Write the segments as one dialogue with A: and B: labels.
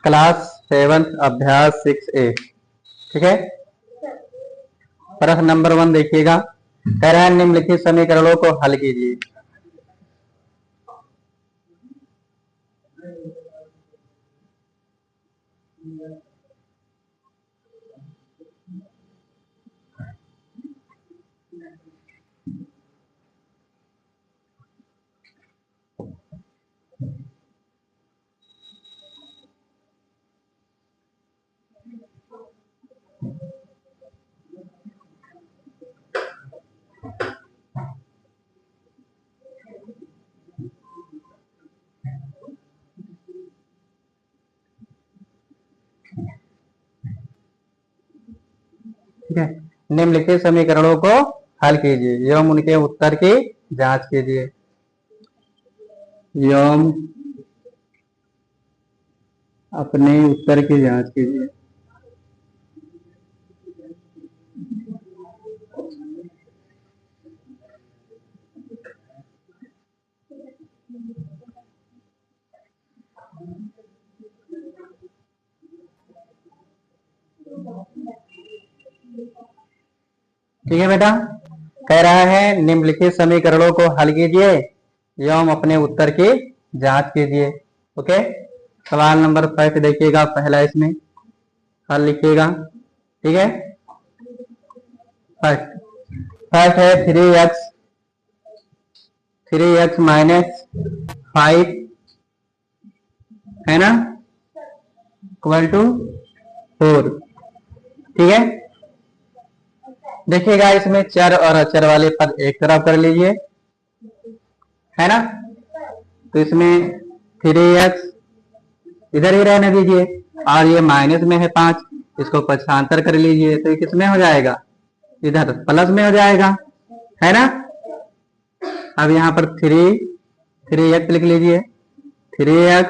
A: Class 7 अभ्यास 6A। ठीक है, प्रश्न नंबर 1 देखिएगा। कह रहा है निम्नलिखित समीकरणों को हल कीजिए। ठीक है, निम्नलिखित समीकरणों को हल कीजिए एवं उनके उत्तर की जांच कीजिए। एवं अपने उत्तर की जांच कीजिए। ठीक है बेटा, कह रहा है निम्नलिखित समीकरणों को हल कीजिए एवं अपने उत्तर की जांच कीजिए। ओके, सवाल नंबर 5 देखिएगा। पहला इसमें हल लिखिएगा। ठीक है, फर्स्ट है 3x माइनस 5 है ना, इक्वल टू 4। ठीक है, देखिएगा इसमें चर और अचर वाले पद एक तरफ कर लीजिए, है ना। तो इसमें 3x इधर ही रहने दीजिए और ये माइनस में है 5, इसको पक्षांतर कर लीजिए तो ये किस में हो जाएगा, इधर प्लस में हो जाएगा, है ना। अब यहाँ पर 3x लिख लीजिए, 3x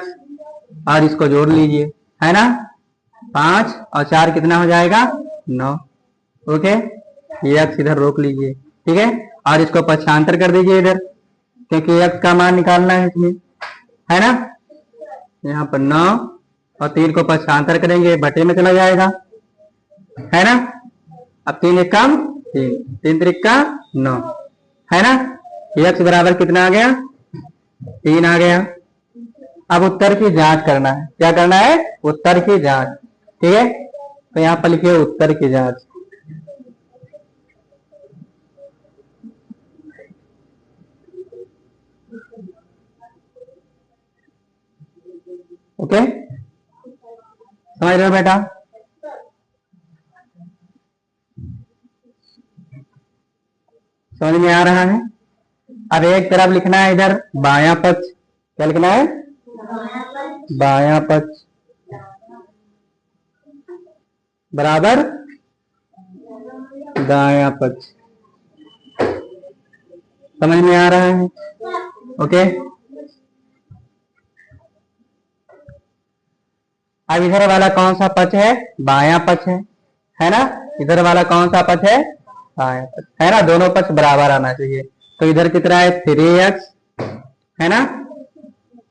A: और इसको जोड़ लीजिए, है ना। 5 और 4 कितना हो जाएगा, 9। ओके, ये x इधर रोक लीजिए। ठीक है, और इसको पक्षांतर कर दीजिए इधर, क्योंकि x का मान निकालना है इसमें, है ना। यहाँ पर 9 और 3 को पक्षांतर करेंगे, बटे में चला जाएगा, है ना। अब 3 एक कम 3, 3 त्रिक का 9, है ना। x बराबर कितना आ गया, 3 आ गया। अब उत्तर की जांच करना है। क्या करना है, उत्तर की जांच। ठीक है, तो यहाँ पर लिखिए उत्तर की जांच। ओके, समझ रहे हो बेटा। समझ में आ रहा है। अब एक तरफ लिखना है इधर बायां पक्ष। क्या लिखना है, बायां पक्ष बराबर दायां पक्ष। समझ में आ रहा है। ओके, अब इधर वाला कौन सा पक्ष है, बायां पक्ष है ना। इधर वाला कौन सा पक्ष है, बायां पक्ष, है ना। दोनों पक्ष बराबर आना चाहिए। तो इधर कितना है, 3x है ना,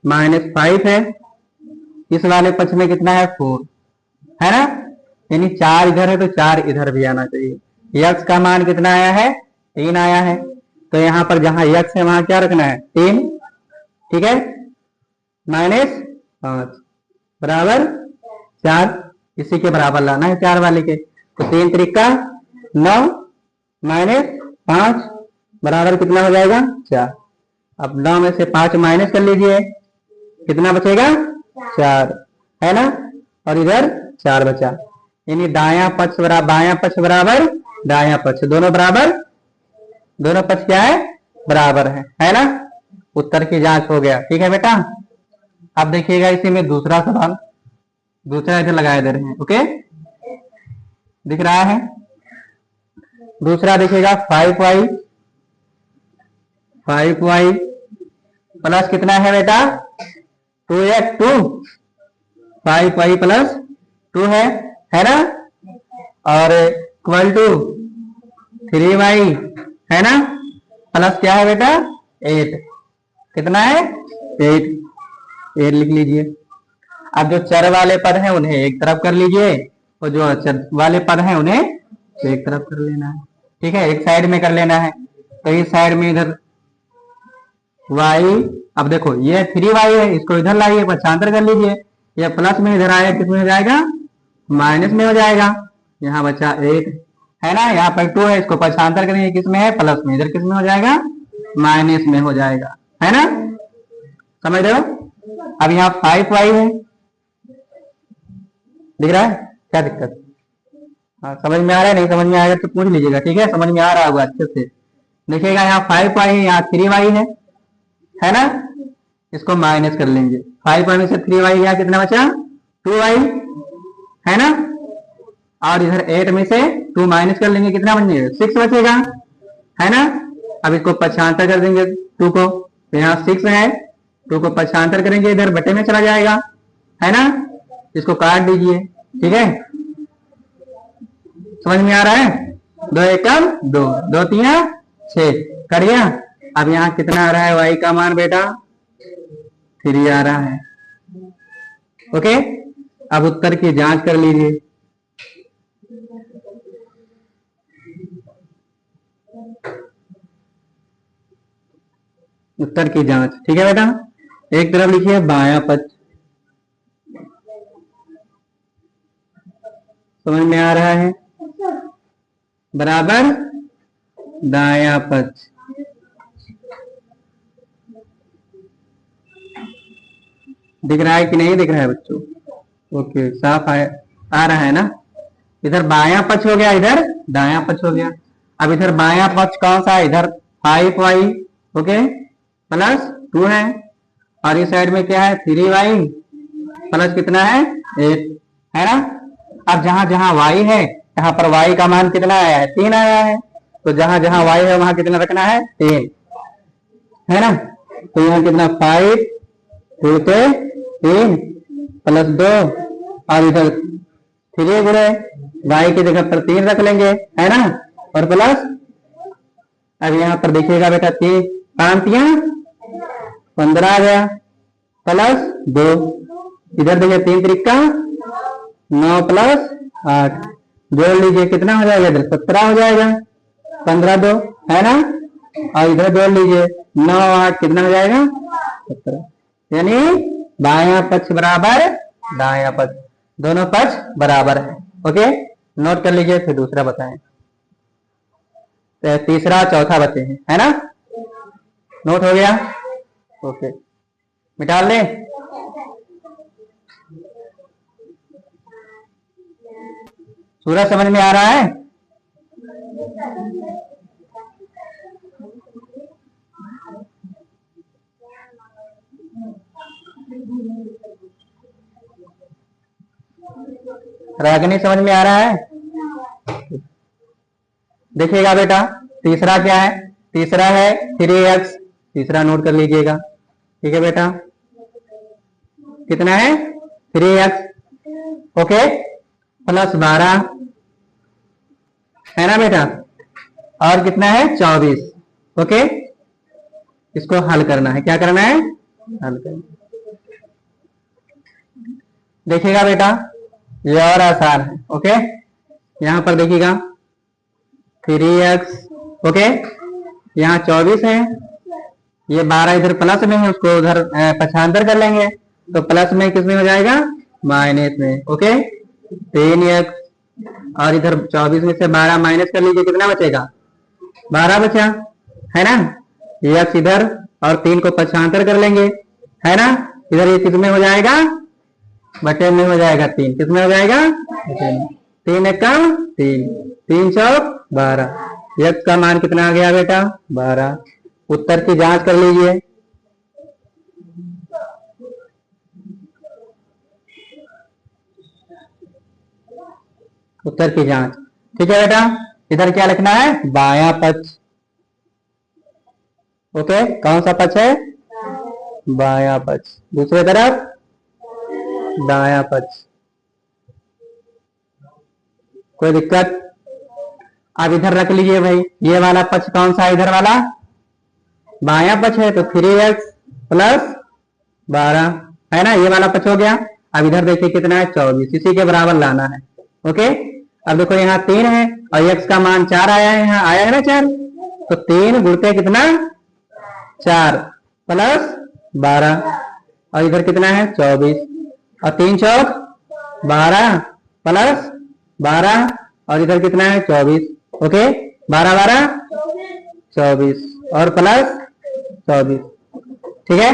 A: माइनस 5 है। इस वाले पक्ष में कितना है, 4 है ना। यानी 4 इधर है तो 4 इधर भी आना चाहिए। x का मान कितना आया है, 3 आया है। तो यहाँ पर जहां x है वहां क्या रखना है, 3। ठीक है, माइनस 5 बराबर 4, इसी के बराबर लाना है 4 वाले के। तो 3 त्रिका 9 माइनस 5 बराबर कितना हो जाएगा, 4। अब 9 में से 5 माइनस कर लीजिए, कितना बचेगा, 4, है ना। और इधर 4 बचा। यानी दायां पक्ष बराबर बायां पक्ष बराबर दायां पक्ष, दोनों बराबर, दोनों पक्ष क्या है, बराबर है ना। उत्तर की जांच हो गया। ठीक है बेटा। अब देखिएगा इसी में दूसरा सवाल, दूसरा इधर लगाए दे रहे हैं। ओके, दिख रहा है। दूसरा देखिएगा 5y प्लस कितना है बेटा, 2x 5y प्लस 2 है ना। और इक्वल टू 3y है ना, प्लस क्या है बेटा, 8। कितना है, 8 लिख लीजिए। अब जो चर वाले पद हैं उन्हें एक तरफ कर लीजिए और जो अचर वाले पद हैं उन्हें एक तरफ कर लेना है। ठीक है, एक साइड में कर लेना है। तो इस साइड में इधर y, अब देखो ये 3y है, इसको इधर लाइए, पक्षांतर कर लीजिए। ये प्लस में इधर आएगा, किस में हो जाएगा? माइनस में हो जाएगा। यहाँ बचा 8 है ना, यहाँ पर 2 है, इसको पक्षांतर करेंगे, किस में है? प्लस में। इधर किस में हो जाएगा? माइनस में हो जाएगा, है ना? समझ रहे हो? अब यहाँ 5y है, दिख रहा है? क्या दिक्कत? हाँ, समझ में आ रहा है? नहीं समझ में आएगा तो पूछ लीजिएगा, ठीक है? समझ में आ रहा होगा अच्छे से। देखिएगा यहाँ 5y है, यहाँ 3y है ना? इसको माइनस कर लेंगे। 5y में से 3y गया, कितना बचा? 2y, है ना? और इधर 8 में से 2 माइनस कर लेंगे, कितना बचेगा? 6 बचेगा, है ना? अब इसको पक्षांतर कर देंगे 2 को, तो यहाँ 6 है, 2 को पक्षांतर करेंगे, इधर बटे में चला जाएगा, है ना? इसको काट दीजिए, ठीक है? समझ में आ रहा है? 2 एकम 2, 2 3 6 कर गया। अब यहाँ कितना आ रहा है y का मान बेटा? 3 आ रहा है। ओके, अब उत्तर की जांच कर लीजिए। उत्तर की जांच, ठीक है बेटा? एक तरफ लिखिए बायां पक्ष, समझ में आ रहा है? बराबर दायां पक्ष, दिख रहा है कि नहीं दिख रहा है बच्चों? ओके, साफ आ रहा है ना? इधर बायां पक्ष हो गया, इधर दायां पक्ष हो गया। अब इधर बायां पक्ष कौन सा है? इधर 5y, ओके, प्लस 2 है, और इस साइड में क्या है? 3y प्लस कितना है? 8, है ना? अब जहां जहां y है, यहाँ पर y का मान कितना आया है? 3 आया है। तो जहां जहां y है वहां कितना रखना है? 3, है ना? तो यहाँ कितना? 5 2 पे 3 प्लस 2, और इधर 3 गुणे y की जगह पर 3 रख लेंगे, है ना? और प्लस, अब यहाँ पर देखिएगा बेटा, 3 5 15 आ गया, प्लस 2, इधर देखिए 3 त्रिका 9 प्लस 8, जोड़ लीजिए, कितना हो जाएगा? इधर 17 हो जाएगा, 15 2, है ना? और इधर जोड़ लीजिए 9 8, कितना हो जाएगा? 17। यानी बायां पक्ष बराबर दायां पक्ष, दोनों पक्ष बराबर है। ओके, नोट कर लीजिए, फिर दूसरा बताएं। तो तीसरा चौथा बचे हैं, है ना? नोट हो गया? ओके, मिटा लें। सूरज समझ में आ रहा है? रागिनी समझ में आ रहा है? देखिएगा बेटा, तीसरा क्या है? तीसरा है 3x, तीसरा नोट कर लीजिएगा, ठीक है बेटा? कितना है? 3x, ओके, प्लस 12, है ना बेटा? और कितना है? 24, ओके? इसको हल करना है, क्या करना है? हल करना। देखिएगा बेटा, ये और आसान है, ओके? यहां पर देखिएगा 3x, ओके, यहाँ 24 है, ये 12 इधर प्लस में है, उसको उधर पक्षांतर कर लेंगे, तो प्लस में किस में हो जाएगा? माइनस में, ओके? 3x, और इधर 24 में से 12 माइनस कर लीजिए, कितना बचेगा? 12 बचा, है ना? x इधर, और 3 को पक्षांतर कर लेंगे, है ना? इधर ये किस में हो जाएगा? बटे में हो जाएगा 3, किस में हो जाएगा? 3 एक कम 3, 3 चौक 12, x का मान कितना आ गया बेटा? 12। उत्तर की जांच कर लीजिए। उत्तर की जांच, ठीक है बेटा? इधर क्या लिखना है? बायां पक्ष, ओके? कौन सा पक्ष है? बायां पक्ष। दूसरी तरफ दायां पक्ष। कोई दिक्कत? अब इधर रख लीजिए भाई, ये वाला पक्ष कौन सा है? इधर वाला बायां पक्ष है, तो 3x प्लस 12, है ना? ये वाला पक्ष हो गया। अब इधर देखिए कितना है 24, इसी के बराबर लाना है। ओके, अब देखो यहाँ 3 है और x का मान 4 आया है, यहाँ आया है ना 4, तो 3 गुणते कितना 4 प्लस 12 और इधर कितना है 24 और 3 चौक 12 प्लस 12 और इधर कितना है 24। ओके, 12 12 24 और प्लस 24। ठीक है,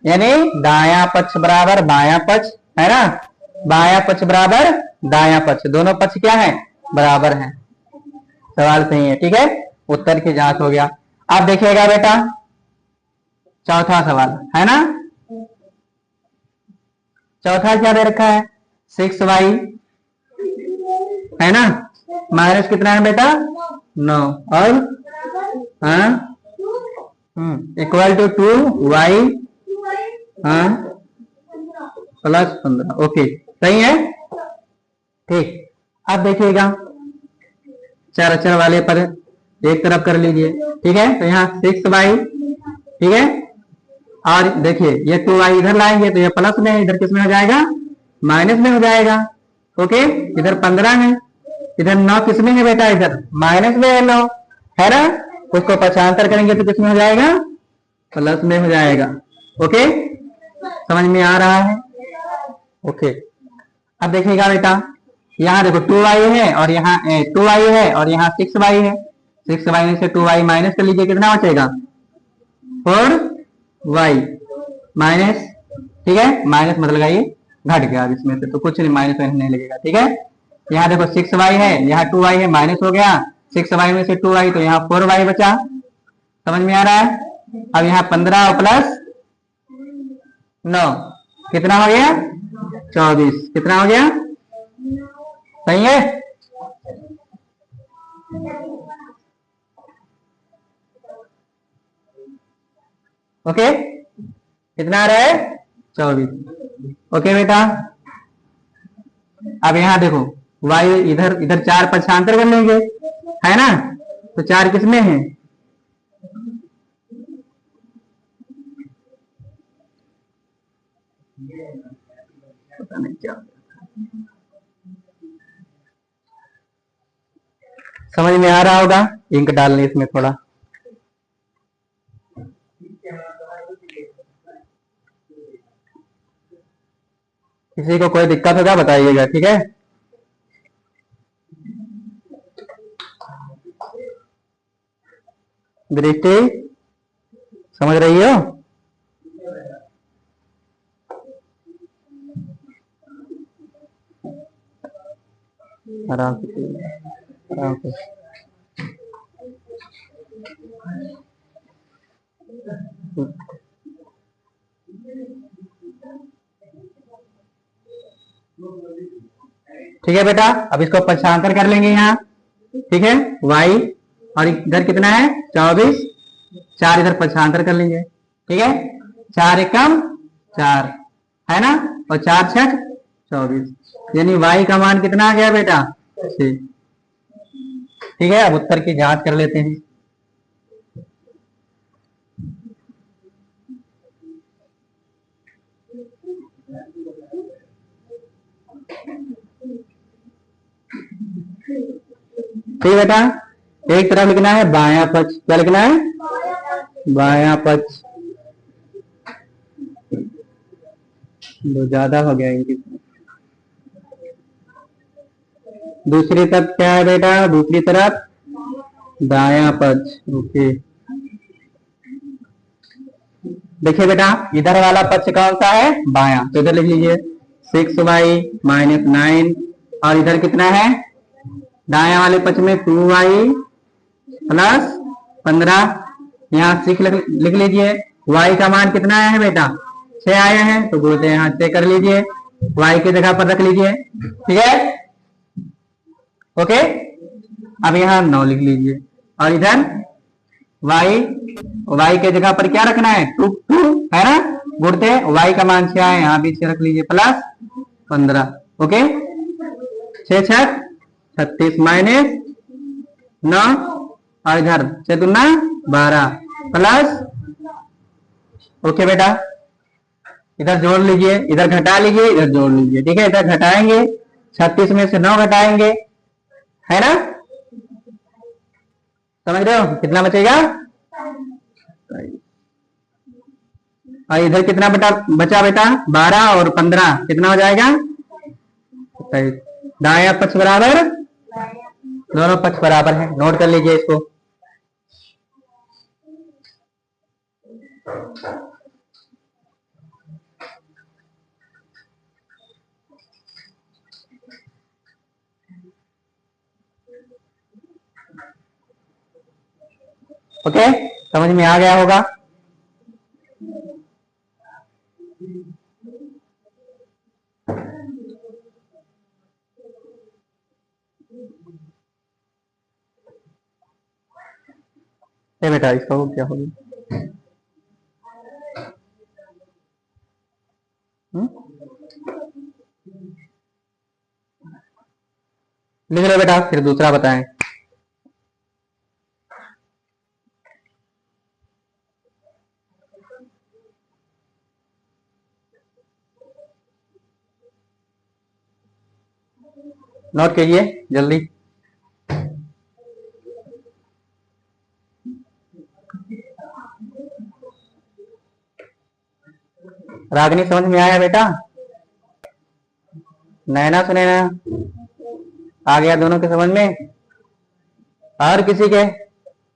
A: यानी दाया पक्ष बराबर बाया पक्ष है ना, बाया पक्ष बराबर दाया पक्ष, दोनों पक्ष क्या है बराबर हैं। सवाल सही है। ठीक है, उत्तर की जांच हो गया। अब देखिएगा बेटा चौथा सवाल है ना, चौथा क्या दे रखा है 6y है ना, माइनस कितना है बेटा 9 और equal to 2y plus 15। Okay, सही है। ठीक, अब देखिएगा चार अक्षर वाले पर एक तरफ कर लीजिए। ठीक है, तो यहाँ 6y, ठीक है, और देखिए ये 2y इधर लाएंगे तो ये प्लस में है, इधर किस में हो जाएगा माइनस में हो जाएगा। ओके, इधर 15 है, इधर 9 किस में है बेटा इधर माइनस में है 9 है ना, उसको पक्षांतर करेंगे तो किस में हो जाएगा प्लस में हो जाएगा। ओके, समझ में आ रहा है। ओके, अब देखिएगा बेटा यहाँ देखो 2y है और यहाँ 2y है और यहाँ 6y है, 6y में से 2y माइनस कर लीजिए, कितना बचेगा 4y माइनस, ठीक है, माइनस मतलब लगाइए घट गया अब इसमें से, तो कुछ नहीं माइनस नहीं लगेगा। ठीक है, यहाँ देखो 6y है, यहाँ 2y है, माइनस हो गया, 6y में से 2y तो यहाँ 4y बचा। समझ में आ रहा है। अब यहाँ 15 प्लस 9 कितना हो गया 24, कितना हो गया सही है। ओके, कितना आ रहा है 24। ओके बेटा, अब यहाँ देखो y इधर इधर 4 पक्षांतर कर लेंगे है ना, तो 4 किसमें है पता नहीं क्या, समझ में आ रहा होगा। इंक डालने इसमें थोड़ा, किसी को कोई दिक्कत होगा बताइएगा। ठीक है, दृष्टि समझ रही हो। आराम से आराम से। ठीक है बेटा, अब इसको पक्षांतर कर लेंगे यहाँ। ठीक है, y और इधर कितना है 24, 4 इधर पक्षांतर कर लेंगे। ठीक है, 4 एकम 4 है ना, और 4 छक 24, यानी y का मान कितना आ गया बेटा 6। ठीक है, अब उत्तर की जांच कर लेते हैं। ठीक है बेटा, एक तरफ लिखना है बायां पक्ष, क्या लिखना है बायां पक्ष, दो ज्यादा हो गया इनकी। दूसरी तरफ क्या है बेटा, दूसरी तरफ दायां पक्ष। ओके, देखिए बेटा इधर वाला पक्ष कौन सा है बायां, तो इधर लिख लीजिए 6y माइनस 9 और इधर कितना है दायां वाले पक्ष में 2y प्लस 15, यहाँ 6 लिख लीजिए। y का मान कितना आया है बेटा 6 आया है, तो बोलते हैं यहाँ 6 कर लीजिए, y की जगह पर रख लीजिए। ठीक है, ओके, अब यहाँ 9 लिख लीजिए और इधर y के जगह पर क्या रखना है 2 है ना, गुणते y का मान 6 है, यहाँ भी 6 रख लीजिए प्लस 15। ओके, 6 6 36 माइनस 9 और इधर 6 12 प्लस। ओके बेटा, इधर जोड़ लीजिए, इधर घटा लीजिए, इधर जोड़ लीजिए। ठीक है, इधर घटाएंगे, 36 में से 9 घटाएंगे, है ना। समझ रहे हो, कितना बचेगा। और इधर कितना बचा बेटा, 12 और 15 कितना हो जाएगा। दाया पक्ष बराबर, दोनों पक्ष बराबर है, नोट कर लीजिए इसको। ओके, समझ में आ गया होगा। ये बेटा इसका वो क्या होगी, लिख लो बेटा, फिर दूसरा बताएं। नोट कीजिए जल्दी। रागनी समझ में आया बेटा, नैना सुनैना आ गया दोनों के समझ में। और किसी के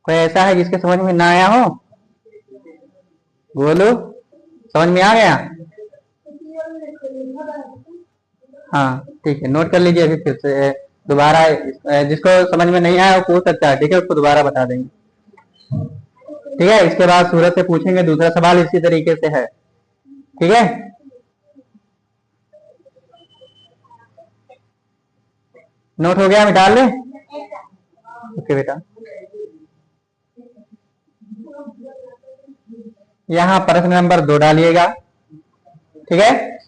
A: कोई ऐसा है जिसके समझ में ना आया हो, बोलो, समझ में आ गया। हाँ ठीक है, नोट कर लीजिए अभी फिर से दोबारा। जिसको समझ में नहीं आया वो पूछ सकता है, ठीक है, उसको दोबारा बता देंगे। ठीक है, इसके बाद सूरज से पूछेंगे, दूसरा सवाल इसी तरीके से है। ठीक है, नोट हो गया, मिटा ले। ओके बेटा, यहाँ प्रश्न नंबर 2 डालिएगा। ठीक है,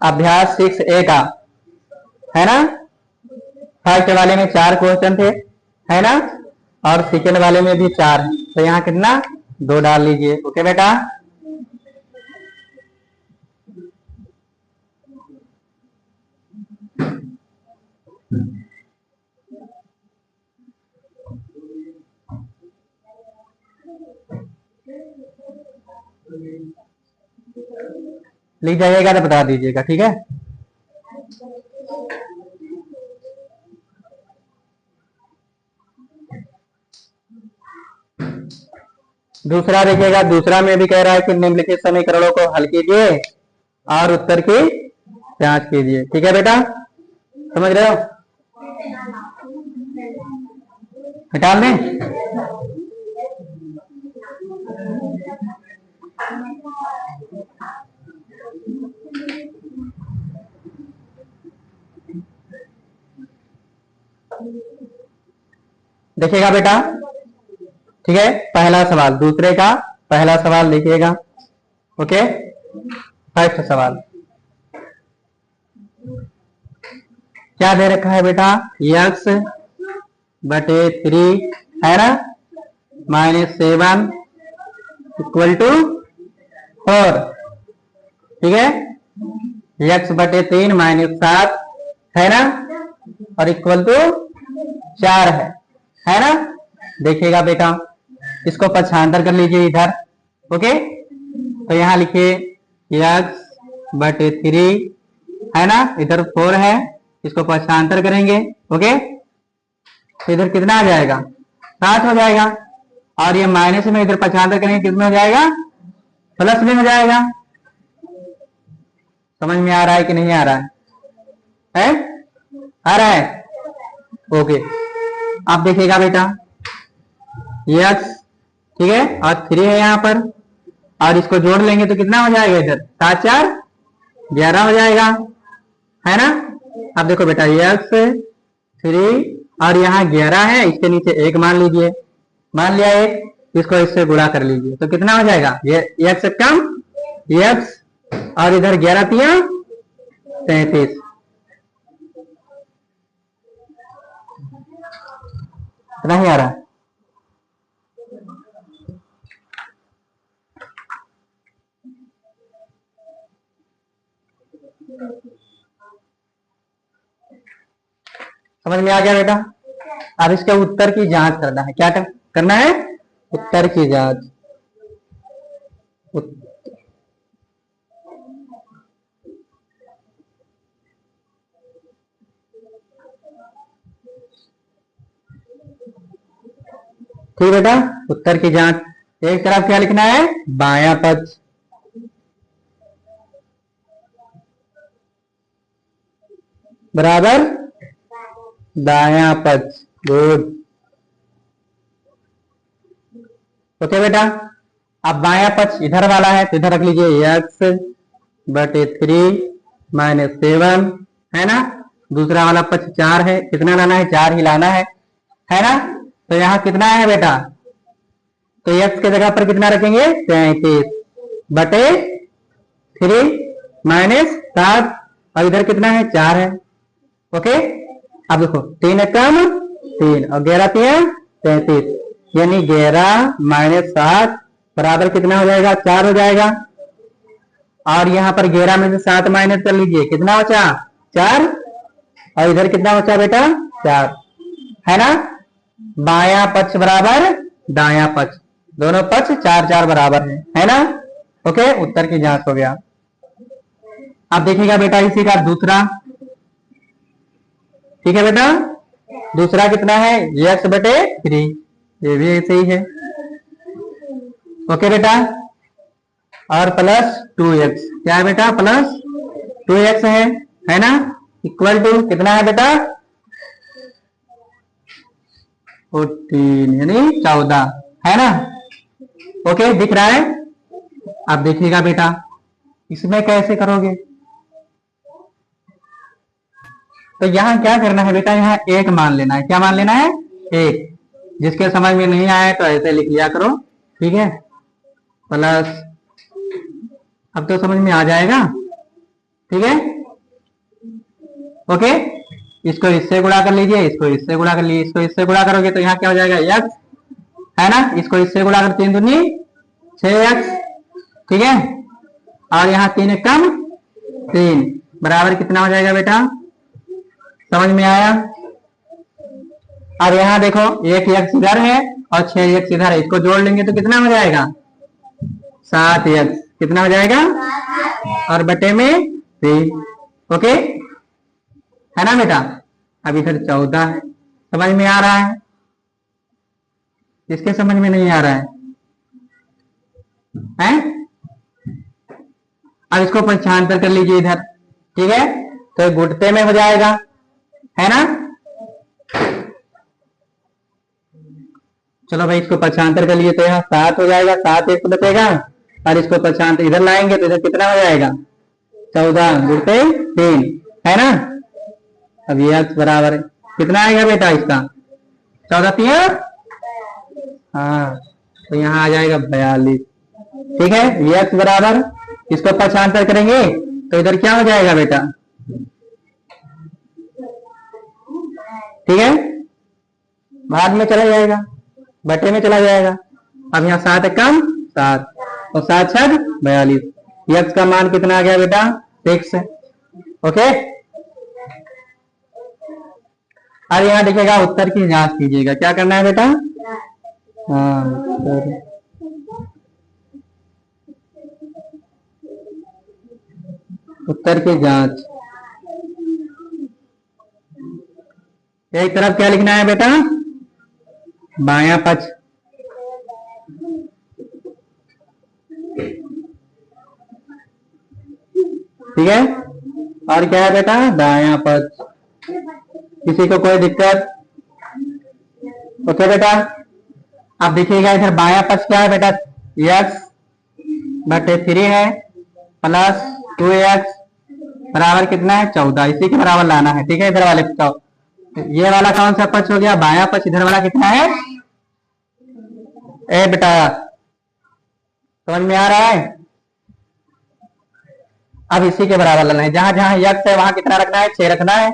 A: अभ्यास 6A का है ना। फर्स्ट वाले में 4 क्वेश्चन थे, है ना, और सेकेंड वाले में भी 4 है, तो यहाँ कितना 2 डाल लीजिए। ओके बेटा, लिख जाइएगा तो बता दीजिएगा। ठीक है, दूसरा देखिएगा, दूसरा में भी कह रहा है कि निम्नलिखित समीकरणों को हल कीजिए और उत्तर की जांच कीजिए। ठीक है बेटा, समझ रहे हो, हटा लें। देखिएगा बेटा, ठीक है, पहला सवाल दूसरे का पहला सवाल देखिएगा। ओके, फर्स्ट सवाल क्या दे रखा है बेटा, x/3 है ना, -7 = 4। ठीक है, x/3 -7 है ना, और इक्वल टू 4 है ना। देखिएगा बेटा, इसको पक्षांतर कर लीजिए इधर। ओके, तो यहाँ लिखिए x/3 है ना, इधर 4 है, इसको पक्षांतर करेंगे। ओके, तो इधर कितना आ जाएगा, 7 हो जाएगा, और ये माइनस में इधर पक्षांतर करेंगे, कितना हो जाएगा, प्लस में हो जाएगा। समझ में आ रहा है कि नहीं आ रहा है? आ रहा है। ओके, अब देखिएगा बेटा, x ठीक है, और 3 है यहाँ पर, और इसको जोड़ लेंगे तो कितना हो जाएगा, इधर 7 4 11 हो जाएगा, है ना। अब देखो बेटा, x/3 और यहाँ 11 है, इसके नीचे 1 मान लीजिए, मान लिया 1, इसको इससे गुणा कर लीजिए तो कितना हो जाएगा, ये x कम x, और इधर 11 3 33। नहीं आ रहा, समझ में आ गया बेटा? अब इसके उत्तर की जांच करना है। क्या करना है? उत्तर की जांच। ठीक बेटा, उत्तर की जांच। एक तरफ क्या लिखना है? बायां पक्ष बराबर दायां पक्ष। गुड। ओके बेटा, अब बायां पक्ष इधर वाला है तो इधर रख लीजिए x/3 - 7, है ना। दूसरा वाला पक्ष 4 है, कितना लाना है? 4 ही लाना है ना। तो यहाँ कितना है बेटा? तो x के जगह पर कितना रखेंगे? 33/3 - 7, और इधर कितना है? 4 है। ओके, अब देखो 3 एकम 3 और 11 3 33, यानी 11 - 7 बराबर कितना हो जाएगा? 4 हो जाएगा। और यहाँ पर 11 में से 7 माइनस कर लीजिए, कितना बचा? 4। और इधर कितना बचा बेटा? 4, है ना। बायां पक्ष बराबर दायां पक्ष, दोनों पक्ष 4 4 बराबर है ना। ओके, उत्तर की जांच हो गया। अब देखिएगा बेटा इसी का दूसरा। ठीक है बेटा, दूसरा कितना है? x/3, ये भी ऐसे ही है। ओके बेटा, और प्लस 2x, क्या है बेटा? प्लस 2x है ना। इक्वल टू कितना है बेटा? 14, यानी 14, है ना। ओके, दिख रहा है। अब देखिएगा बेटा इसमें कैसे करोगे। तो यहाँ क्या करना है बेटा? यहाँ 1 मान लेना है। क्या मान लेना है? 1। जिसके समझ में नहीं आए तो ऐसे लिख लिया करो, ठीक है। प्लस, अब तो समझ में आ जाएगा, ठीक है। ओके, इसको इससे गुणा कर लीजिए, इसको इससे गुणा कर लीजिए, इसको इससे गुणा करोगे तो यहाँ क्या हो जाएगा? x, है ना। इसको इससे गुणा कर 3 दूनी 6x, ठीक है। और यहाँ 3 एकम 3 बराबर कितना हो जाएगा बेटा? समझ में आया? अब यहाँ देखो 1 x इधर है और 6 x इधर है, इसको जोड़ लेंगे तो कितना हो जाएगा? 7x, कितना हो जाएगा? और बटे में 3। ओके, है ना बेटा। अब इधर 14 है। समझ में आ रहा है? किसके समझ में नहीं आ रहा है? अब इसको पक्षांतर कर लीजिए इधर, ठीक है। तो गुणते में हो जाएगा, है ना। चलो भाई, इसको पक्षांतर कर लिए तो यहाँ 7 हो जाएगा, 7 एक बचेगा। और इसको पक्षांतर इधर लाएंगे तो इधर कितना हो जाएगा? 14 गुणते 3, है ना। अब ये बराबर है, कितना आएगा बेटा इसका? 14 3, हाँ, तो यहाँ आ जाएगा 42, ठीक है। ये बराबर, इसको पक्षांतर करेंगे तो इधर क्या हो जाएगा बेटा? ठीक है, भाग में चला जाएगा, बटे में चला जाएगा। अब यहाँ 7 एकम 7 और 7 6 42, x का मान कितना आ गया बेटा? 6 है। ओके, और यहाँ देखिएगा उत्तर की जांच कीजिएगा। क्या करना है बेटा? हाँ, उत्तर की जांच। एक तरफ क्या लिखना है बेटा? बायां पक्ष, ठीक है। और क्या है बेटा? दायां पक्ष। किसी को कोई दिक्कत? ओके बेटा, अब देखिएगा इधर बायां पक्ष क्या है बेटा? x/3 है प्लस 2x बराबर कितना है? 14, इसी के बराबर लाना है, ठीक है। इधर वाले ये वाला कौन सा पक्ष हो गया? बायां पक्ष। इधर वाला कितना है? ए बेटा, समझ में आ रहा है? अब इसी के बराबर लाना है। जहां जहां x है वहां कितना रखना है? 6 रखना है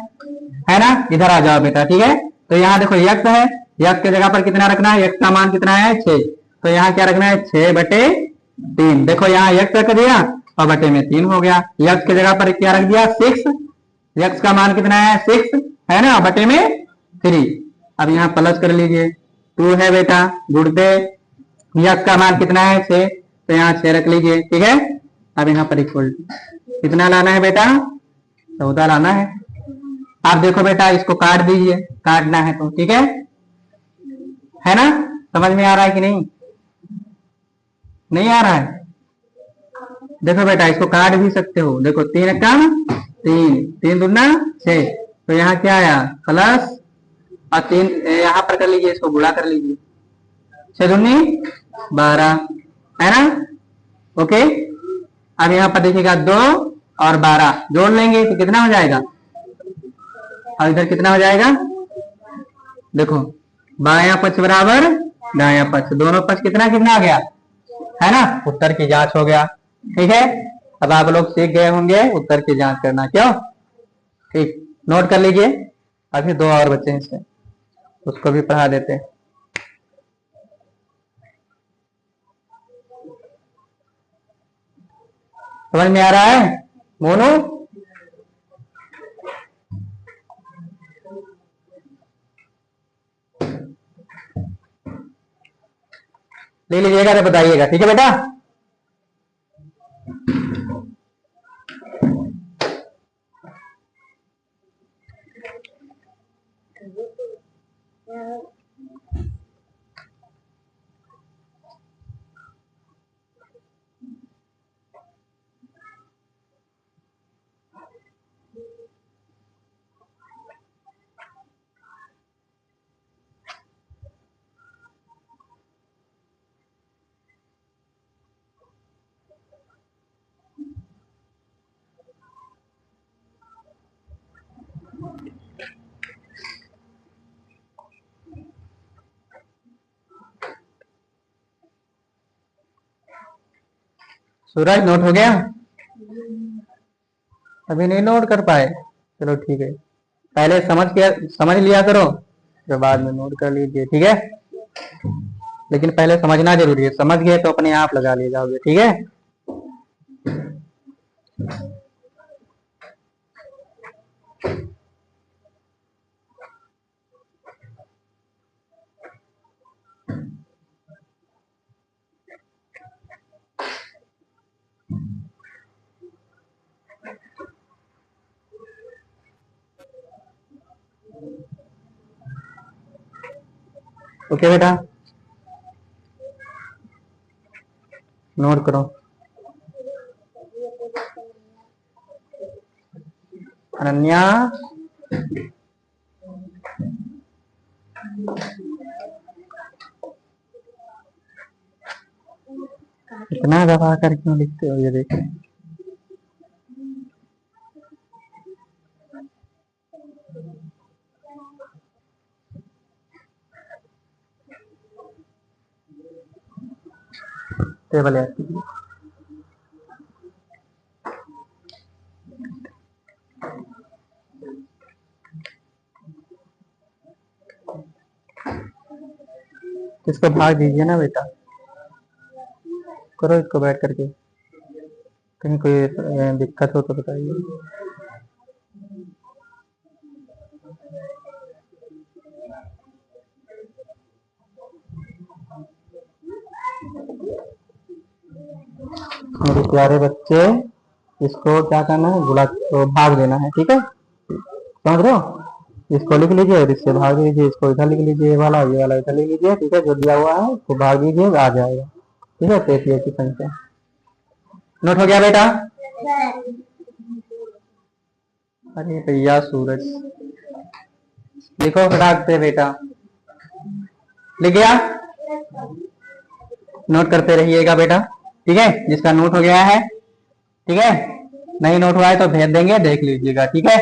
A: ना। इधर आ जाओ बेटा, ठीक है। तो यहाँ देखो x है, x के जगह पर कितना रखना है? x का मान कितना है? 6। तो यहाँ क्या रखना है? 6/3। देखो यहाँ x रख दिया और बटे में 3 हो गया। यक्स की जगह पर क्या रख दिया 6, यक्स का मान कितना है 6 है ना, बटे में 3। अब यहाँ प्लस कर लीजिए, 2 है बेटा, गुणते यक्स का मान कितना है 6, तो यहाँ 6 रख लीजिए, ठीक है। अब यहाँ पर इक्वल कितना लाना है बेटा 14 लाना है। आप देखो बेटा इसको काट दीजिए, काटना है तो, ठीक है ना। समझ में आ रहा है कि नहीं, नहीं आ रहा है। देखो बेटा इसको काट भी सकते हो, देखो 3 कम 3, 3 दूना 6, तो यहाँ क्या आया प्लस, और 3 यहाँ पर कर लीजिए, इसको गुणा कर लीजिए, 6 दूनी 12 है ना। ओके, अब यहाँ पर देखिएगा 2 और 12 जोड़ लेंगे तो कितना हो जाएगा, और इधर कितना हो जाएगा, देखो बायां पक्ष बराबर दायां पक्ष, दोनों पक्ष कितना कितना आ गया है ना, उत्तर की जांच हो गया, ठीक है। अब आप लोग सीख गए होंगे उत्तर की जांच करना, क्यों, ठीक, नोट कर लीजिए। अभी 2 और बच्चे हैं इससे, उसको भी पढ़ा देते हैं। समझ में आ रहा है मोनू, ले लीजिएगा तो बताइएगा, ठीक है बेटा। सूरज नोट हो गया, अभी नहीं नोट कर पाए, चलो ठीक है, पहले समझ लिया करो, फिर बाद में नोट कर लीजिए, ठीक है। लेकिन पहले समझना जरूरी है, समझ गए तो अपने आप लगा ले जाओगे, ठीक है। ओके बेटा, नोट करो। अनन्या इतना दबा कर क्यों लिखते हो, ये देखो टेबल है। इसको भाग दीजिए ना बेटा, करो इसको बैठ करके, कहीं कोई दिक्कत हो तो बताइए। मेरे प्यारे बच्चे, इसको क्या करना है, गुणा तो भाग देना है, ठीक है, समझ रहे हो। इसको लिख लीजिए और इससे भाग दीजिए, इसको इधर लिख लीजिए, ये वाला इधर लिख लीजिए, ठीक है, जो दिया हुआ है उसको भाग दीजिए, आ जाएगा, ठीक है। 33 की संख्या नोट हो गया बेटा। अरे भैया सूरज लिखो फटाक से बेटा, लिख गया, नोट करते रहिएगा बेटा, ठीक है। जिसका नोट हो गया है, ठीक है, नहीं नोट हुआ है तो भेज देंगे, देख लीजिएगा, ठीक है।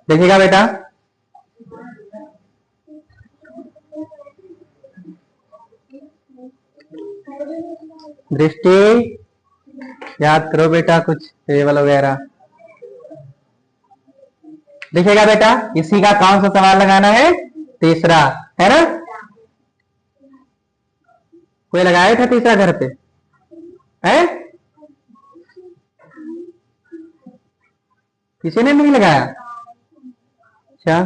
A: देखिएगा बेटा, दृष्टि याद करो बेटा कुछ टेबल वगैरह, देखिएगा बेटा, इसी का कौन सा सवाल लगाना है, तीसरा, है ना। कोई लगाया था तीसरा घर पे, है? किसी ने नहीं लगाया? अच्छा,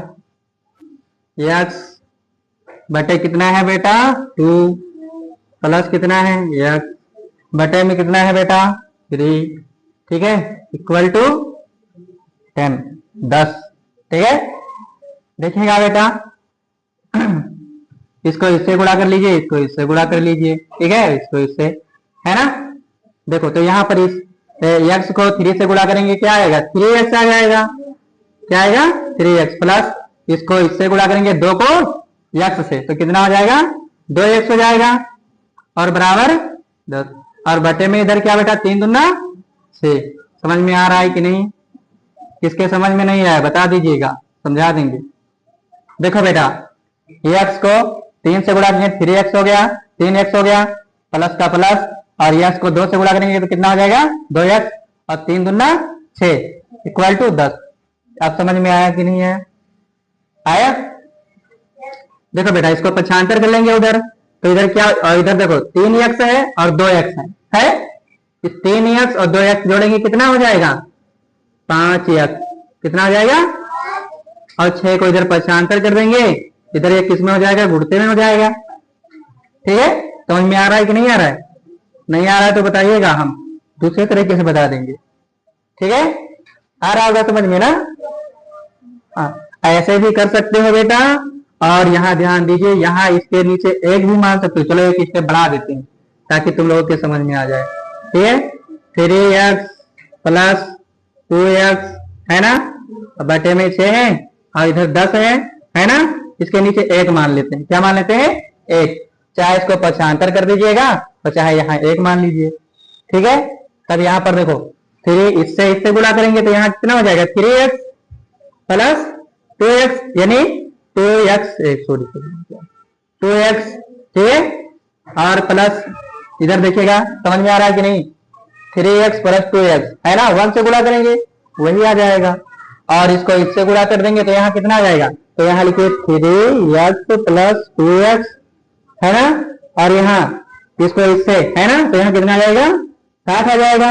A: यक्स बटे कितना है बेटा, 2 प्लस कितना है, यक्स बटे में कितना है बेटा, 3, ठीक है, इक्वल टू 10, 10, ठीक है। देखिएगा बेटा, इसको इससे गुणा कर लीजिए, इसको इससे गुणा कर लीजिए, ठीक है, इसको इससे, है ना। देखो तो यहाँ पर इस x को 3 से गुणा करेंगे, क्या आएगा, 3x आ जाएगा, क्या आएगा, 3x प्लस इसको इससे गुणा करेंगे 2 को x से, तो कितना हो जाएगा, 2x हो जाएगा, और बराबर 10, और बटे में इधर क्या बेटा, 3 दूना 6। समझ में आ रहा है कि नहीं? किसके समझ में नहीं आया बता दीजिएगा, समझा देंगे। देखो बेटा, x को 3 से गुणा करेंगे 3x हो गया, 3x हो गया, प्लस का प्लस, और x को 2 से गुणा करेंगे तो कितना हो जाएगा, 2x, और 3 दूना 6 इक्वल टू 10। अब समझ में आया कि नहीं है, आया? देखो बेटा, इसको पक्षांतर कर लेंगे उधर, तो इधर क्या, और इधर देखो 3x है और 2x है? इस 3x और 2x जोड़ेंगे कितना हो जाएगा, 5x, कितना हो जाएगा, और 6 को इधर पक्षांतर कर देंगे, इधर ये किस में हो जाएगा, गुणते में हो जाएगा, ठीक है। समझ में आ रहा है कि नहीं आ रहा है? नहीं आ रहा है तो बताइएगा, हम दूसरे तरीके से बता देंगे, ठीक है। आ रहा होगा समझ में ना? ऐसे भी कर सकते हो बेटा, और यहाँ ध्यान दीजिए, यहाँ इसके नीचे एक भी मान सकते हो, चलो एक इससे बढ़ा देते हैं ताकि तुम लोगों के समझ में आ जाए, ठीक है। 3x प्लस 2x, है ना, बटे में 6 है, और इधर 10 है ना, इसके नीचे एक मान लेते हैं, क्या मान लेते हैं, एक, चाहे इसको पक्षांतर कर दीजिएगा और चाहे यहाँ एक मान लीजिए, ठीक है। तब यहाँ पर देखो 3 इससे गुणा करेंगे तो यहाँ कितना हो जाएगा, 3x प्लस 2x, यानी 2x, सॉरी 2x, ठीक है, और प्लस इधर देखिएगा, समझ में आ रहा है कि नहीं, 3x प्लस 2x, है ना, 1 से गुणा करेंगे वही आ जाएगा, और इसको इससे गुणा कर देंगे तो यहाँ कितना आ जाएगा, तो यहाँ लिखिए 3x प्लस 2x, है ना, और यहाँ इसको इससे, है ना, तो यहाँ कितना आ जाएगा, 60 आ जाएगा,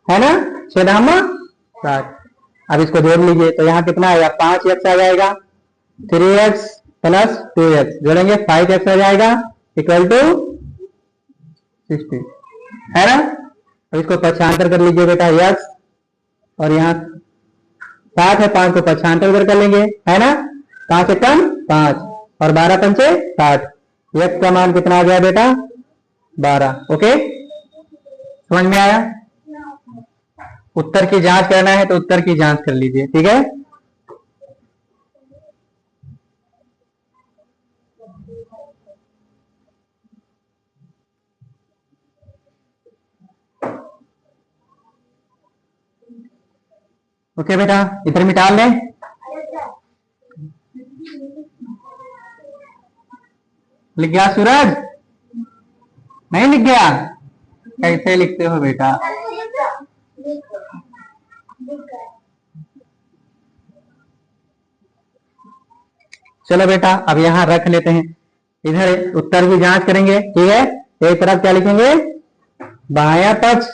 A: है ना, 60। अब इसको जोड़ लीजिए तो यहाँ कितना आएगा, 5x आ जाएगा, 3x प्लस 2x जोड़ेंगे 5x आ जाएगा, इक्वल टू 60, है ना। अब इसको पक्षांतर कर लीजिए बेटा, x, और यहाँ 60 है, 5 को पक्षांतर उधर कर लेंगे, है ना, 5 से कम 5, और 12 पंचे 60, x का मान कितना आ गया बेटा, 12, ओके। समझ में आया? उत्तर की जांच करना है तो उत्तर की जांच कर लीजिए, ठीक है। ओके बेटा, इधर मिटा लें, लिख गया सूरज, नहीं लिख गया, कैसे लिखते हो बेटा, चलो बेटा अब यहाँ रख लेते हैं, इधर उत्तर की जांच करेंगे, ठीक है। एक तरफ क्या लिखेंगे, बायां पक्ष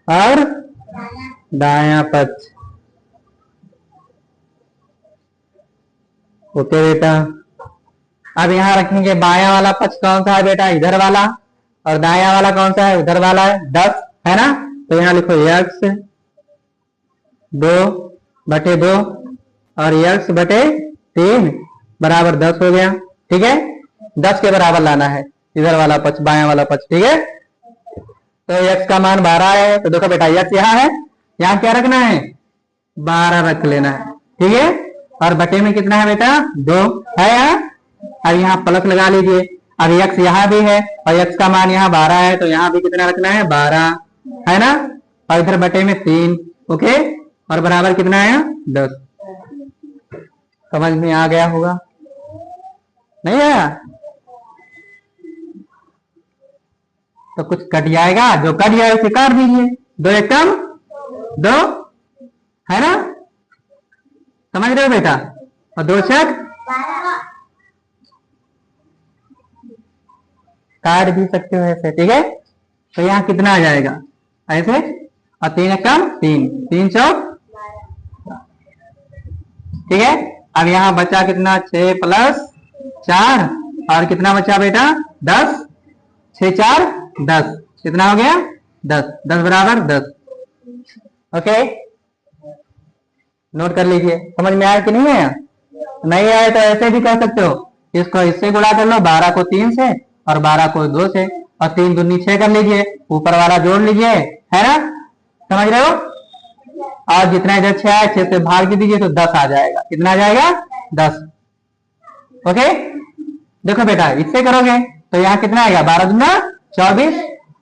A: और दायां पक्ष, ओके बेटा। अब यहाँ रखेंगे बायां वाला पक्ष कौन सा है बेटा, इधर वाला, और दायां वाला कौन सा है, उधर वाला है, 10, है ना, तो यहाँ लिखो x 2/2 और x बटे 3 बराबर 10 हो गया, ठीक है। 10 के बराबर लाना है इधर वाला पक्ष, बायां वाला पक्ष, ठीक है। तो x का मान 12 है, तो देखो बेटा x यहाँ है, यहाँ क्या रखना है, 12 रख लेना है, ठीक है, और बटे में कितना है बेटा, 2 है यहाँ, अब यहाँ प्लस लगा लीजिए, अब x यहाँ भी है और x का मान यहाँ 12 है, तो यहाँ भी कितना रखना है, 12, है ना, और इधर बटे में 3, ओके, और बराबर कितना है, 10। समझ में आ गया होगा, नहीं आया तो कुछ कट जाएगा, जो कट जाए उसे काट दीजिए, 2 एक कम 2, है ना, समझ रहे हो बेटा। और 2 छक काट भी सकते हो ऐसे, ठीक है। तो यहाँ कितना आ जाएगा ऐसे, और 3 एकम 3, 3 चौक, ठीक है। अब यहाँ बचा कितना, 6 प्लस 4, और कितना बचा बेटा 10, 6 4 10, कितना हो गया 10, 10 बराबर 10। ओके, नोट कर लीजिए। समझ में आया कि नहीं आया, नहीं आया तो ऐसे भी कर सकते हो, इसको इससे गुणा कर लो, 12 को 3 से और 12 को 2 से, और 3 दूनी 6 कर लीजिए, ऊपर वाला जोड़ लीजिए, है ना, समझ रहे हो। और जितना इधर 6 है, 6 से भाग भी दीजिए तो 10 आ जाएगा, कितना आ जाएगा 10। ओके, देखो बेटा इससे करोगे तो यहाँ कितना आएगा, 12 दूना 24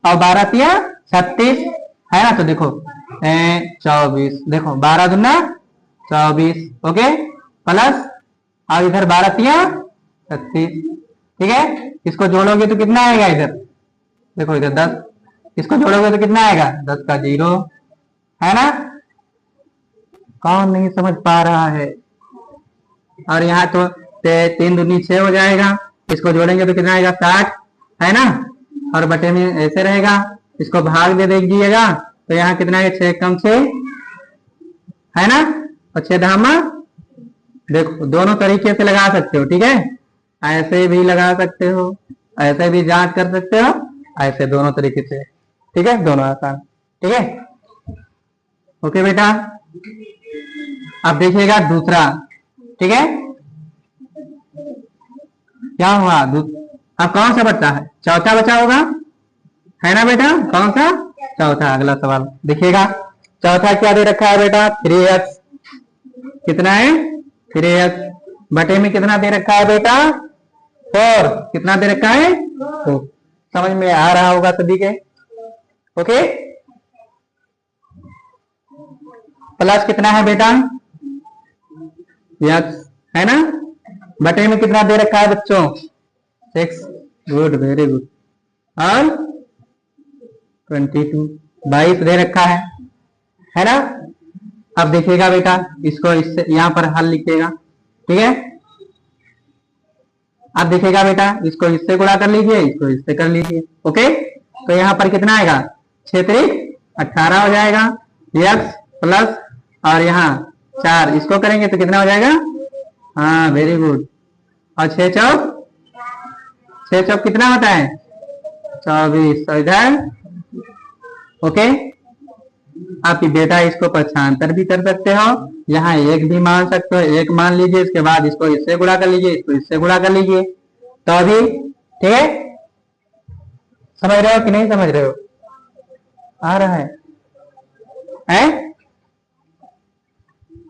A: और 12 तिया 36, है ना। तो देखो 24, देखो 12 दूना 24, ओके, प्लस और इधर 12 तिया 36, ठीक है। इसको जोड़ोगे तो कितना आएगा इधर, देखो इधर 10, इसको जोड़ोगे तो कितना आएगा 10 का 0, है ना। कौन नहीं समझ पा रहा है। और यहाँ तो 3 दूनी 6 हो जाएगा, इसको जोड़ेंगे तो कितना आएगा 60, है ना। और बटे में ऐसे रहेगा, इसको भाग दे दीजिएगा तो यहाँ कितना है 6 कम 6, है ना, और 6 धामा, देखो दोनों तरीके से लगा सकते हो, ठीक है। ऐसे भी लगा सकते हो, ऐसे भी जांच कर सकते हो, ऐसे दोनों तरीके से, ठीक है, दोनों आसान, ठीक है। ओके बेटा, अब देखिएगा दूसरा, ठीक है। क्या हुआ, अब कौन सा बचा है, चौथा बचा होगा, है ना बेटा, कौन सा चौथा। अगला सवाल देखिएगा, चौथा क्या दे रखा है बेटा 3x, कितना है 3x, बटे में कितना दे रखा है बेटा 4, कितना दे रखा है 4, समझ में आ रहा होगा सभी के। ओके, प्लस कितना है बेटा x, है ना, बटे में कितना दे रखा है बच्चों 6, गुड, वेरी गुड, और 22, 22 दे रखा है ना। अब देखिएगा बेटा, इसको इससे यहाँ पर हल लिखिएगा, ठीक है। अब देखिएगा बेटा, इसको इससे गुणा कर लीजिए, इसको इससे कर लीजिए, ओके। तो यहाँ पर कितना आएगा 6 3 18 हो जाएगा, x प्लस और यहाँ 4, इसको करेंगे तो कितना हो जाएगा, हाँ वेरी गुड, और 6 चौक कितना होता है 24, तो इधर ओके। आप बेटा इसको पक्षांतर भी कर सकते हो, यहाँ 1 भी मान सकते हो, 1 मान लीजिए, इसके बाद इसको इससे गुणा कर लीजिए, इसको इससे गुणा कर लीजिए, तो अभी ठीक है। समझ रहे हो कि नहीं समझ रहे हो, आ रहा है,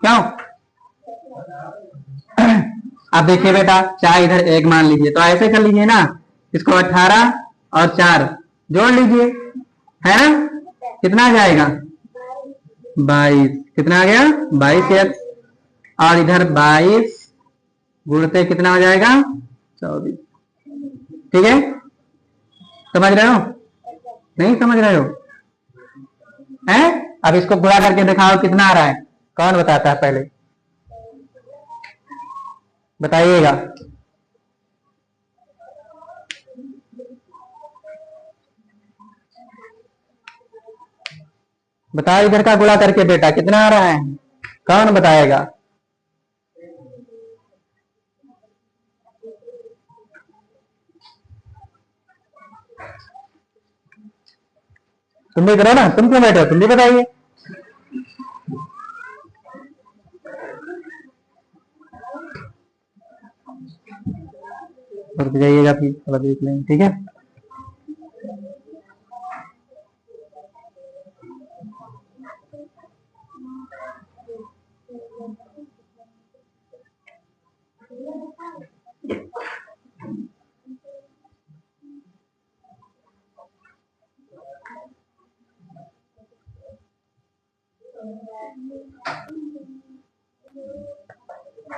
A: क्यों। अब देखिए बेटा, 4 इधर 1 मान लीजिए, तो ऐसे कर लीजिए ना, इसको 18 और 4 जोड़ लीजिए, है ना, कितना आ जाएगा 22, कितना आ गया 22x, और इधर 22 गुणते कितना हो जाएगा 24, ठीक है। समझ रहे हो, नहीं समझ रहे हो, हैं। अब इसको गुणा करके दिखाओ कितना आ रहा है, कौन बताता है पहले बताइएगा। बताओ इधर का गुणा करके बेटा कितना आ रहा है, कौन बताएगा। तुम भी करो ना, तुम क्यों बैठे हो, तुम भी बताइए। रुक जाइएगा फिर थोड़ा देख लेंगे, ठीक है।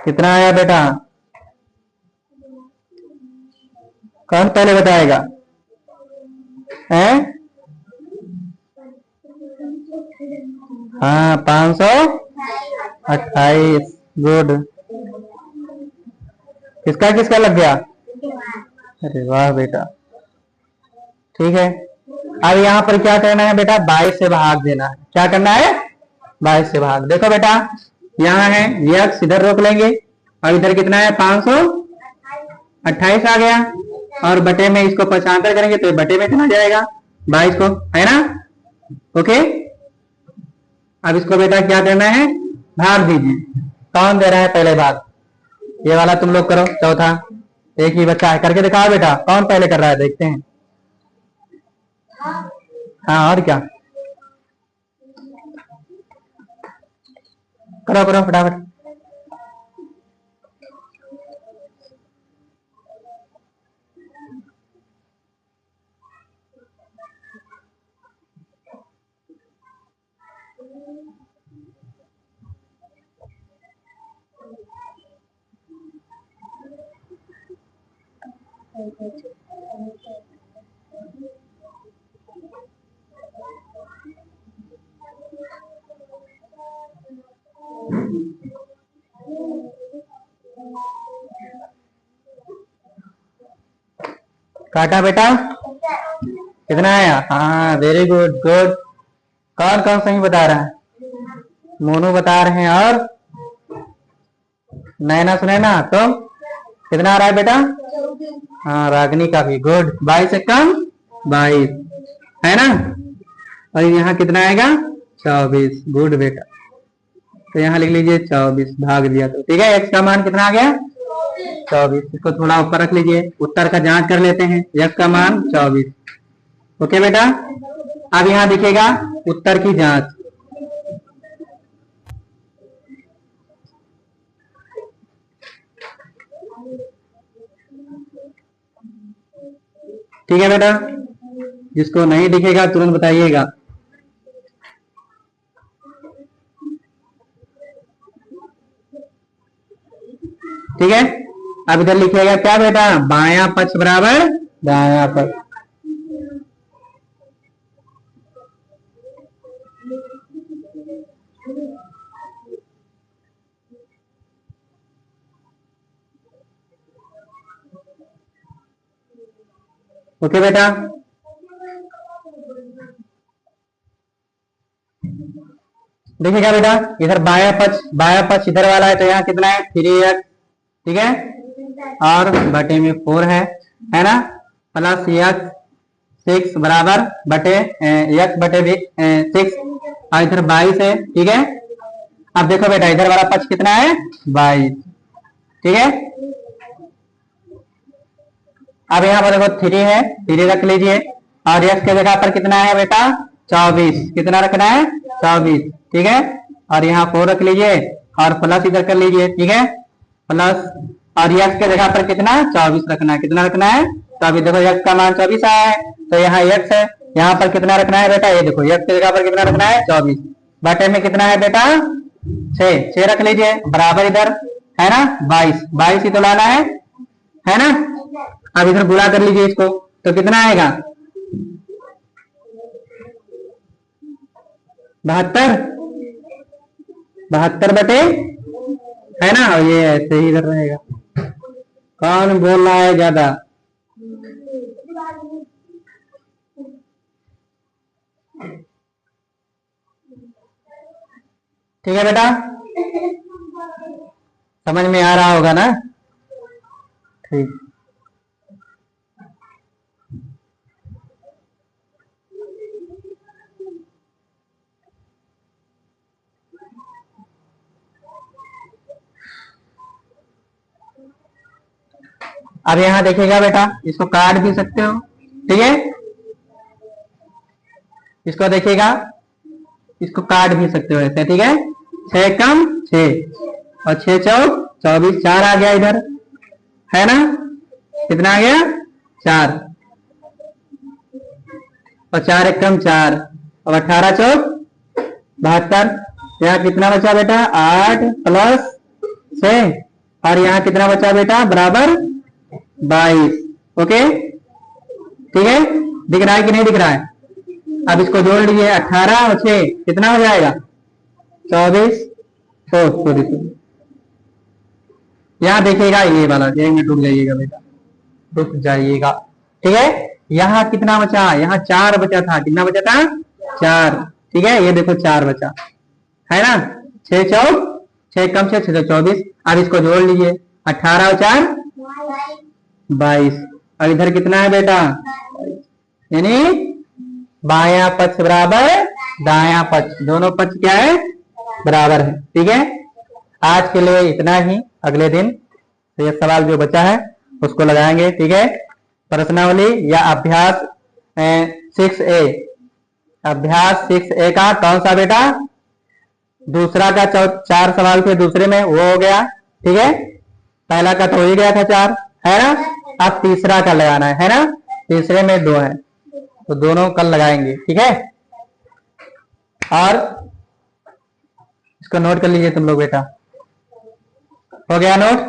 A: कितना आया बेटा, कौन पहले बताएगा, हैं। हाँ 500 28। गुड। किसका किसका लग गया? अरे वाह बेटा, ठीक है। अब यहाँ पर क्या करना है बेटा? 22 से भाग देना है। क्या करना है? 22 से भाग। देखो बेटा, यहाँ है यक्स, इधर रोक लेंगे और इधर कितना है? 528 आ गया, और बटे में इसको 75 करेंगे तो बटे में कितना जाएगा? 22 को, है ना? ओके। अब इसको बेटा क्या करना है? भाग दीजिए। कौन दे रहा है पहले भाग? ये वाला तुम लोग करो, चौथा। एक ही बच्चा है, करके दिखाओ बेटा, कौन पहले कर रहा है, देखते हैं। हाँ, और क्या? करो करो फटाफट। काटा बेटा? कितना आया? हाँ, वेरी गुड, गुड। कौन कौन सही बता रहा है? मोनू बता रहे हैं, और नैना सुनैना, तो कितना आ रहा है बेटा? हाँ, रागनी का भी गुड। 22 से कम 22, है ना? और यहाँ कितना आएगा? 24। गुड बेटा, तो यहाँ लिख लीजिए 24, भाग दिया तो ठीक है। एक्स का मान कितना आ गया? 24। इसको थोड़ा ऊपर रख लीजिए, उत्तर का जांच कर लेते हैं। एक्स का मान 24। ओके बेटा, अब यहाँ दिखेगा उत्तर की जांच। ठीक है बेटा, जिसको नहीं दिखेगा तुरंत बताइएगा। ठीक है, अब इधर लिखिएगा क्या बेटा? बायां पक्ष बराबर दायां पक्ष। ओके बेटा, देखिएगा बेटा, इधर बायां पक्ष इधर वाला है, तो यहाँ कितना है? 3x, ठीक है, और बटे में 4 है ना? प्लस x 6 बराबर बटे x बटे 6, और इधर 22 है, ठीक है। अब देखो बेटा, इधर वाला पक्ष कितना है? 22, ठीक है। अब यहाँ पर देखो 3 है, 3 रख लीजिए, और x के जगह पर कितना है बेटा? 24। कितना रखना है? 24, ठीक है। और यहाँ 4 रख लीजिए, और प्लस इधर कर लीजिए, ठीक है, प्लस, और x के जगह पर कितना? 24 रखना है। कितना रखना है? 24। देखो x का मान 24 आया है, तो यहाँ x है, यहाँ पर कितना रखना है बेटा? ये देखो, x के जगह पर कितना रखना है? 24, बटे में कितना है बेटा? 6 रख लीजिए, बराबर इधर है ना 22 ही तो लाना है ना? अब इधर गुणा कर लीजिए इसको, तो कितना आएगा? 72 बटे, है ना? और ये ऐसे ही इधर रहेगा। कौन बोल रहा है ज्यादा? ठीक है बेटा, समझ में आ रहा होगा ना? ठीक। अब यहाँ देखिएगा बेटा, इसको काट भी सकते हो, ठीक है। इसको देखिएगा, इसको काट भी सकते हो ऐसे, ठीक है। 6 कम 6 और 6 चौक 24, 4 आ गया इधर, है ना? कितना आ गया? 4, और 4 एक कम 4, और 18 चौक 72। यहाँ कितना बचा बेटा? 8 प्लस 6, और यहाँ कितना बचा बेटा? बराबर 22। ओके, ठीक है। दिख रहा है कि नहीं दिख रहा है? अब इसको जोड़ लीजिए, 18 और 6 कितना हो जाएगा? 24, ओ सॉरी सॉरी, यहाँ देखिएगा ये वाला, एक मिनट रुक जाइएगा बेटा, रुक जाइएगा। ठीक है, यहाँ कितना बचा, यहाँ 4 बचा था, कितना बचा था 4। ठीक है, ये देखो 4 बचा है ना, 6 चौक 6 कम 6 6 24। अब इसको जोड़ लीजिए, 18 और 4 22। और इधर कितना है बेटा, यानी बायां पक्ष बराबर दायां पक्ष, दोनों पक्ष क्या है, बराबर है। ठीक है, आज के लिए इतना ही, अगले दिन तो ये सवाल जो बचा है उसको लगाएंगे। ठीक है, प्रश्नावली या अभ्यास 6A, अभ्यास 6A का कौन सा बेटा, दूसरा का 4 सवाल थे दूसरे में, वो हो गया। ठीक है, पहला का तो हो ही गया था 4, है ना। अब तीसरा का लगाना है ना, तीसरे में 2 है, तो दोनों कल लगाएंगे। ठीक है, और इसको नोट कर लीजिए तुम लोग बेटा, हो गया नोट।